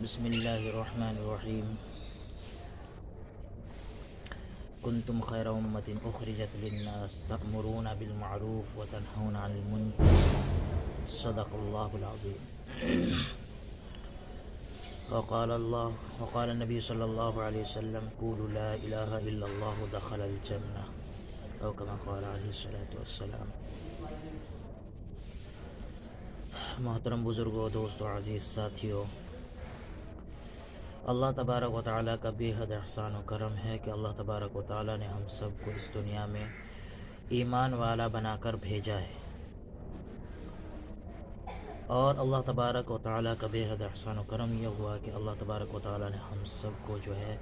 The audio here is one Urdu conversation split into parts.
بسم اللہ الرحمن الرحیم کنتم خیر امت اخرجت للناس تأمرون بالمعروف وتنہون عن المنکر صدق اللہ العظیم وقال النبی صلی اللہ علیہ وسلم قولوا لا الہ الا اللہ دخل الجنہ او کما قال علیہ الصلوۃ والسلام۔ محترم بزرگوں، دوستو، عزیز ساتھیوں، اللہ تبارک و تعالیٰ کا بے حد احسان و کرم ہے کہ اللہ تبارک و تعالیٰ نے ہم سب کو اس دنیا میں ایمان والا بنا کر بھیجا ہے، اور اللہ تبارک و تعالیٰ کا بے حد احسان و کرم یہ ہوا کہ اللہ تبارک و تعالیٰ نے ہم سب کو جو ہے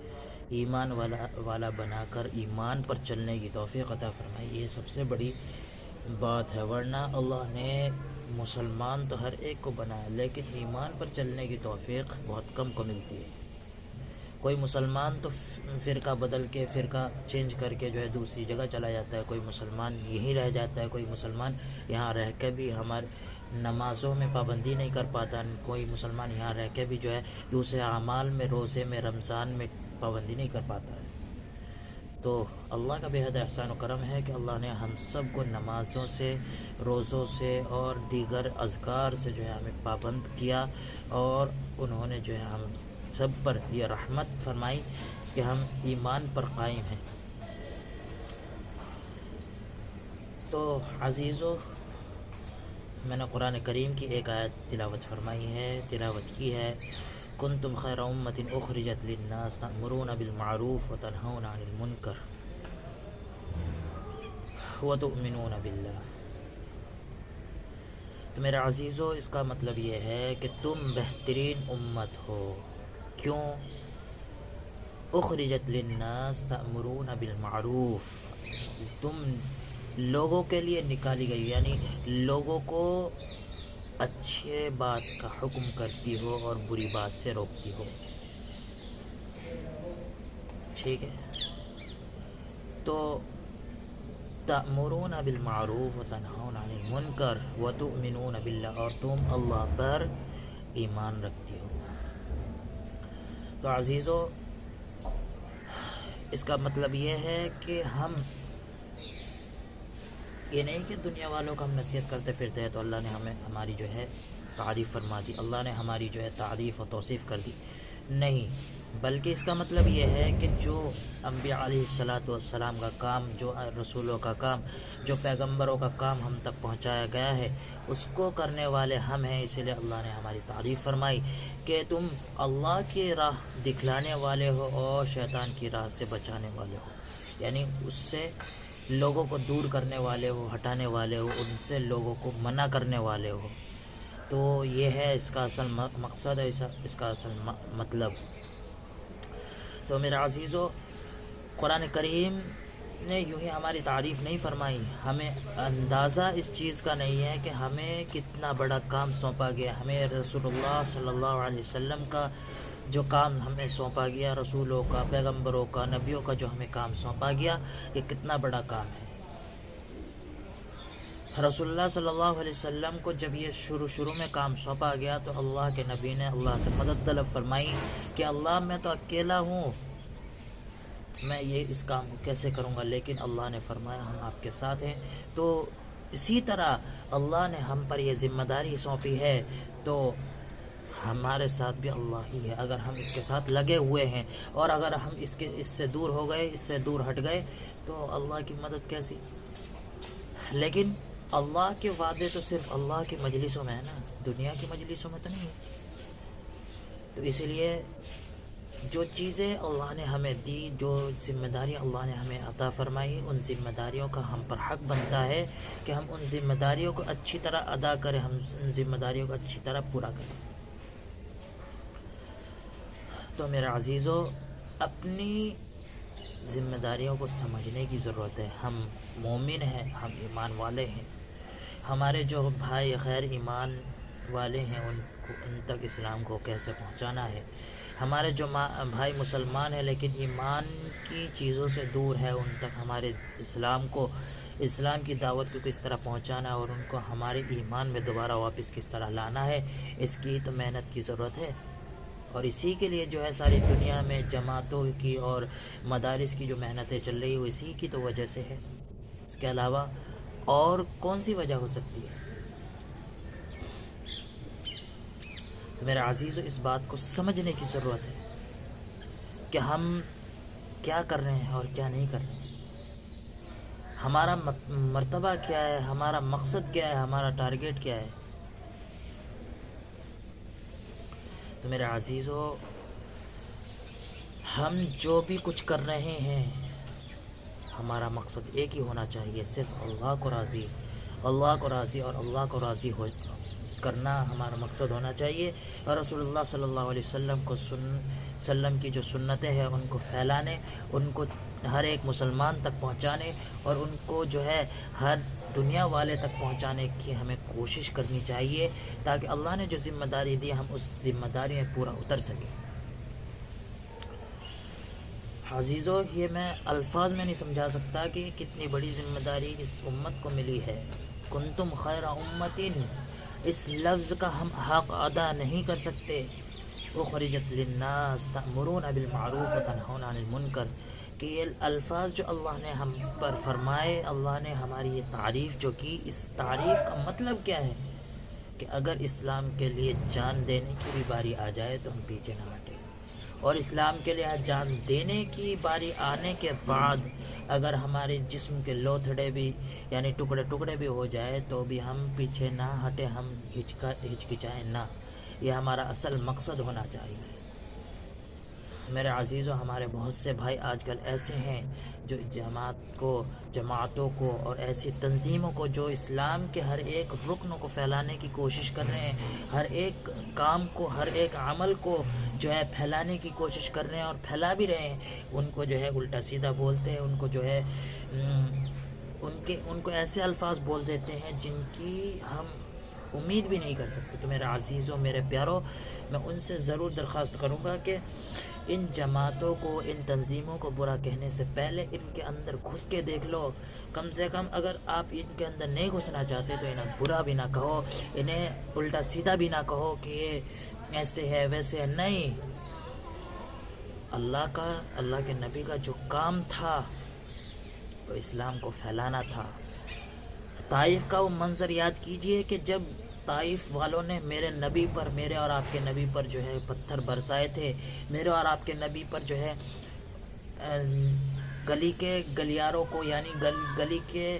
ایمان والا بنا کر ایمان پر چلنے کی توفیق عطا فرمائی۔ یہ سب سے بڑی بات ہے، ورنہ اللہ نے مسلمان تو ہر ایک کو بنایا، لیکن ایمان پر چلنے کی توفیق بہت کم کو ملتی ہے۔ کوئی مسلمان تو فرقہ بدل کے، فرقہ چینج کر کے جو ہے دوسری جگہ چلا جاتا ہے، کوئی مسلمان یہیں رہ جاتا ہے، کوئی مسلمان یہاں رہ کے بھی ہمارے نمازوں میں پابندی نہیں کر پاتا، کوئی مسلمان یہاں رہ کے بھی جو ہے دوسرے اعمال میں، روزے میں، رمضان میں پابندی نہیں کر پاتا ہے۔ تو اللہ کا بے حد احسان و کرم ہے کہ اللہ نے ہم سب کو نمازوں سے، روزوں سے اور دیگر اذکار سے جو ہے ہمیں پابند کیا، اور انہوں نے جو ہے ہم سب پر یہ رحمت فرمائی کہ ہم ایمان پر قائم ہیں۔ تو عزیزو، میں نے قرآن کریم کی ایک آیت تلاوت فرمائی ہے، تلاوت کی ہے، کنتم خیر امت اخرجت للناس تأمرون بالمعروف وتنہون عن المنکر وتؤمنون باللہ۔ تو میرے عزیزو، اس کا مطلب یہ ہے کہ تم بہترین امت ہو۔ کیوں؟ اخرجت للناس تأمرون بالمعروف، تم لوگوں کے لیے نکالی گئی، یعنی لوگوں کو اچھے بات کا حکم کرتی ہو اور بری بات سے روکتی ہو، ٹھیک ہے؟ تو تأمرون بالمعروف وتنہون عن المنکر وتؤمنون باللہ، اور تم اللہ پر ایمان رکھتی ہو۔ تو عزیزو، اس کا مطلب یہ ہے کہ ہم یہ نہیں کہ دنیا والوں کو ہم نصیحت کرتے پھرتے ہیں تو اللہ نے ہماری جو ہے تعریف فرما دی، اللہ نے ہماری جو ہے تعریف و توصیف کر دی، نہیں، بلکہ اس کا مطلب یہ ہے کہ جو انبیاء علیہ الصلوۃ والسلام کا کام، جو رسولوں کا کام، جو پیغمبروں کا کام ہم تک پہنچایا گیا ہے، اس کو کرنے والے ہم ہیں۔ اسی لیے اللہ نے ہماری تعریف فرمائی کہ تم اللہ کی راہ دکھلانے والے ہو اور شیطان کی راہ سے بچانے والے ہو، یعنی اس سے لوگوں کو دور کرنے والے ہو، ہٹانے والے ہو، ان سے لوگوں کو منع کرنے والے ہو۔ تو یہ ہے اس کا اصل مقصد ہے، اس کا اصل مطلب۔ تو میرے عزیزو، قرآن کریم نے یوں ہی ہماری تعریف نہیں فرمائی، ہمیں اندازہ اس چیز کا نہیں ہے کہ ہمیں کتنا بڑا کام سونپا گیا، ہمیں رسول اللہ صلی اللہ علیہ وسلم کا جو کام ہمیں سونپا گیا، رسولوں کا، پیغمبروں کا، نبیوں کا جو ہمیں کام سونپا گیا، یہ کتنا بڑا کام ہے۔ رسول اللہ صلی اللہ علیہ وسلم کو جب یہ شروع میں کام سونپا گیا تو اللہ کے نبی نے اللہ سے مدد طلب فرمائی کہ اللہ، میں تو اکیلا ہوں، میں یہ اس کام کو کیسے کروں گا، لیکن اللہ نے فرمایا ہم آپ کے ساتھ ہیں۔ تو اسی طرح اللہ نے ہم پر یہ ذمہ داری سونپی ہے، تو ہمارے ساتھ بھی اللہ ہی ہے۔ اگر ہم اس کے ساتھ لگے ہوئے ہیں اور اگر ہم اس سے دور ہو گئے، اس سے دور ہٹ گئے، تو اللہ کی مدد کیسی؟ لیکن اللہ کے وعدے تو صرف اللہ کی مجلسوں میں ہے نا، دنیا کی مجلسوں میں تو نہیں ہے۔ تو اسی لیے جو چیزیں اللہ نے ہمیں دی، جو ذمہ داریاں اللہ نے ہمیں عطا فرمائی، ان ذمہ داریوں کا ہم پر حق بنتا ہے کہ ہم ان ذمہ داریوں کو اچھی طرح ادا کریں، ہم ان ذمہ داریوں کو اچھی طرح پورا کریں۔ تو میرے عزیزو، اپنی ذمہ داریوں کو سمجھنے کی ضرورت ہے۔ ہم مومن ہیں، ہم ایمان والے ہیں، ہمارے جو بھائی غیر ایمان والے ہیں ان تک اسلام کو کیسے پہنچانا ہے، ہمارے جو بھائی مسلمان ہیں لیکن ایمان کی چیزوں سے دور ہے، ان تک ہمارے اسلام کی دعوت کو کس طرح پہنچانا اور ان کو ہمارے ایمان میں دوبارہ واپس کس طرح لانا ہے، اس کی تو محنت کی ضرورت ہے۔ اور اسی کے لیے جو ہے ساری دنیا میں جماعتوں کی اور مدارس کی جو محنتیں چل رہی ہیں وہ اسی کی تو وجہ سے ہے. اس کے علاوہ اور کون سی وجہ ہو سکتی ہے؟ تو میرے عزیزو اس بات کو سمجھنے کی ضرورت ہے کہ ہم کیا کر رہے ہیں اور کیا نہیں کر رہے ہیں. ہمارا مرتبہ کیا ہے، ہمارا مقصد کیا ہے، ہمارا ٹارگیٹ کیا ہے. تو میرے عزیزو ہم جو بھی کچھ کر رہے ہیں ہمارا مقصد ایک ہی ہونا چاہیے، صرف اللہ کو راضی اور اللہ کو راضی کرنا ہمارا مقصد ہونا چاہیے. اور رسول اللہ صلی اللہ علیہ وسلم کی جو سنتیں ہیں ان کو پھیلانے، ان کو ہر ایک مسلمان تک پہنچانے اور ان کو جو ہے ہر دنیا والے تک پہنچانے کی ہمیں کوشش کرنی چاہیے، تاکہ اللہ نے جو ذمہ داری دی ہم اس ذمہ داری میں پورا اتر سکیں. عزیزو یہ میں الفاظ میں نہیں سمجھا سکتا کہ کتنی بڑی ذمہ داری اس امت کو ملی ہے. کنتم خیر امتن، اس لفظ کا ہم حق ادا نہیں کر سکتے. اخرجت للناس تأمرون بالمعروف وتنہون عن المنکر، کہ یہ الفاظ جو اللہ نے ہم پر فرمائے، اللہ نے ہماری یہ تعریف جو کی، اس تعریف کا مطلب کیا ہے کہ اگر اسلام کے لیے جان دینے کی بھی باری آ جائے تو ہم پیچھے نہ ہٹیں، اور اسلام کے لیے جان دینے کی باری آنے کے بعد اگر ہمارے جسم کے لوتھڑے بھی یعنی ٹکڑے ٹکڑے بھی ہو جائے تو بھی ہم پیچھے نہ ہٹیں، ہم ہچکچائیں نہ. یہ ہمارا اصل مقصد ہونا چاہیے. میرے عزیزو ہمارے بہت سے بھائی آج کل ایسے ہیں جو جماعتوں کو اور ایسی تنظیموں کو جو اسلام کے ہر ایک رکن کو پھیلانے کی کوشش کر رہے ہیں، ہر ایک کام کو، ہر ایک عمل کو جو ہے پھیلانے کی کوشش کر رہے ہیں اور پھیلا بھی رہے ہیں. ان کو جو ہے الٹا سیدھا بولتے ہیں، ان کو جو ہے ان کو ایسے الفاظ بول دیتے ہیں جن کی ہم امید بھی نہیں کر سکتے. تو میرے عزیزوں، میرے پیاروں، میں ان سے ضرور درخواست کروں گا کہ ان جماعتوں کو، ان تنظیموں کو برا کہنے سے پہلے ان کے اندر گھس کے دیکھ لو. کم سے کم اگر آپ ان کے اندر نہیں گھسنا چاہتے تو انہیں برا بھی نہ کہو، انہیں الٹا سیدھا بھی نہ کہو کہ یہ ایسے ہے ویسے ہے. نہیں، اللہ کے نبی کا جو کام تھا وہ اسلام کو پھیلانا تھا. طائف کا وہ منظر یاد کیجئے کہ جب طائف والوں نے میرے اور آپ کے نبی پر جو ہے پتھر برسائے تھے، میرے اور آپ کے نبی پر جو ہے گلی کے گلیاروں کو یعنی گلی کے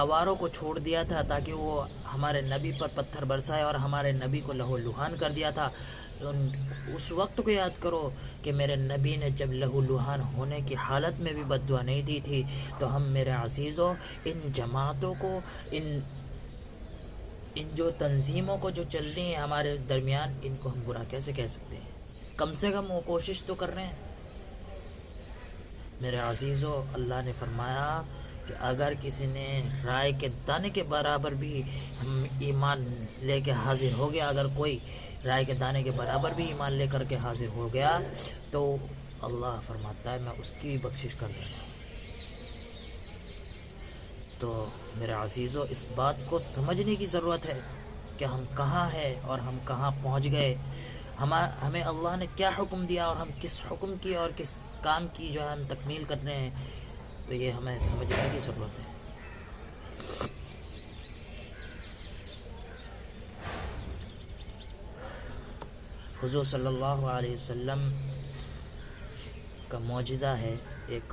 آواروں کو چھوڑ دیا تھا تاکہ وہ ہمارے نبی پر پتھر برسائے اور ہمارے نبی کو لہو لہان کر دیا تھا. اس وقت کو یاد کرو کہ میرے نبی نے جب لہو لہان ہونے کی حالت میں بھی بد دعا نہیں دی تھی. تو ہم میرے عزیزوں ان جماعتوں کو، ان جو تنظیموں کو جو چل رہی ہیں ہمارے درمیان، ان کو ہم برا کیسے کہہ سکتے ہیں؟ کم سے کم وہ کوشش تو کر رہے ہیں. میرے عزیزو اللہ نے فرمایا کہ اگر کسی نے رائے کے دانے کے برابر بھی ہم ایمان لے کے حاضر ہو گیا، اگر کوئی رائے کے دانے کے برابر بھی ایمان لے کر کے حاضر ہو گیا تو اللہ فرماتا ہے میں اس کی بھی بخشش کر دوں گا. تو میرے عزیزو اس بات کو سمجھنے کی ضرورت ہے کہ ہم کہاں ہیں اور ہم کہاں پہنچ گئے. ہمیں اللہ نے کیا حکم دیا اور ہم کس حکم کی اور کس کام کی جو ہے ہم تکمیل کر رہے ہیں. تو یہ ہمیں سمجھنے کی ضرورت ہے. حضور صلی اللہ علیہ وسلم کا معجزہ ہے ایک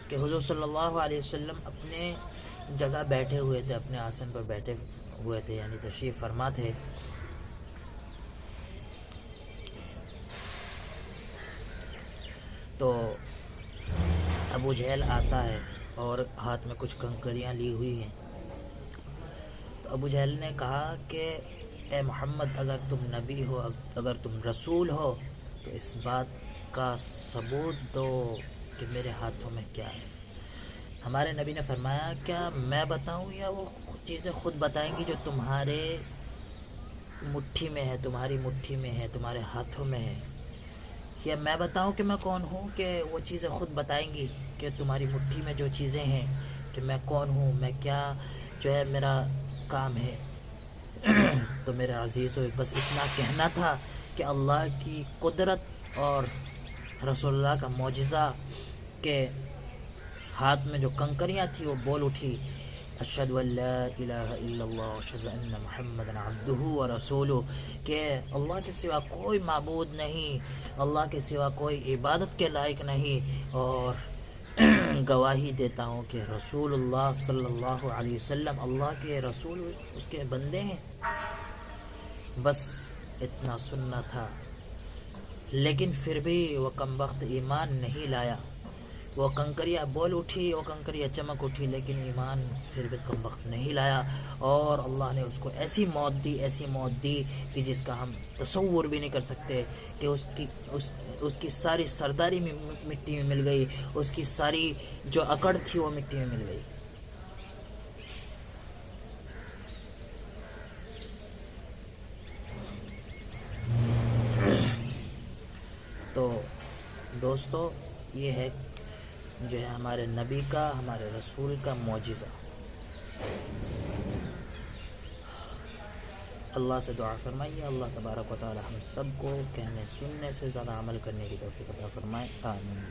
کہ حضور صلی اللہ علیہ وسلم اپنے جگہ بیٹھے ہوئے تھے، اپنے آسن پر بیٹھے ہوئے تھے یعنی تشریف فرما تھے. تو ابو جہل آتا ہے اور ہاتھ میں کچھ کنکریاں لی ہوئی ہیں. تو ابو جہل نے کہا کہ اے محمد، اگر تم نبی ہو، اگر تم رسول ہو تو اس بات کا ثبوت دو کہ میرے ہاتھوں میں کیا ہے. ہمارے نبی نے فرمایا کیا میں بتاؤں یا وہ چیزیں خود بتائیں گی جو تمہارے مٹھی میں ہے، تمہاری مٹھی میں ہے، تمہارے ہاتھوں میں ہے، یا میں بتاؤں کہ میں کون ہوں کہ وہ چیزیں خود بتائیں گی کہ تمہاری مٹھی میں جو چیزیں ہیں کہ میں کون ہوں، میں کیا جو ہے میرا کام ہے. تو میرے عزیزو بس اتنا کہنا تھا کہ اللہ کی قدرت اور رسول اللہ کا معجزہ کہ ہاتھ میں جو کنکریاں تھی وہ بول اٹھی اشہد ان لا الہ الا اللہ اشہد ان محمد عبدہ و رسولہ، کہ اللہ کے سوا کوئی معبود نہیں، اللہ کے سوا کوئی عبادت کے لائق نہیں، اور گواہی دیتا ہوں کہ رسول اللہ صلی اللہ علیہ وسلم اللہ کے رسول اس کے بندے ہیں۔ بس اتنا سننا تھا، لیکن پھر بھی وہ کمبخت ایمان نہیں لایا۔ وہ کنکریاں بول اٹھی، وہ کنکریاں چمک اٹھی، لیکن ایمان پھر بھی کمبخت نہیں لایا، اور اللہ نے اس کو ایسی موت دی کہ جس کا ہم تصور بھی نہیں کر سکتے، کہ اس کی ساری سرداری مٹی میں مل گئی، اس کی ساری جو اکڑ تھی وہ مٹی میں مل گئی۔ تو دوستو، یہ ہے جو ہے ہمارے نبی کا، ہمارے رسول کا معجزہ۔ اللہ سے دعا فرمائیے اللہ تبارک و تعالی ہم سب کو کہنے سننے سے زیادہ عمل کرنے کی توفیق عطا فرمائے، آمین۔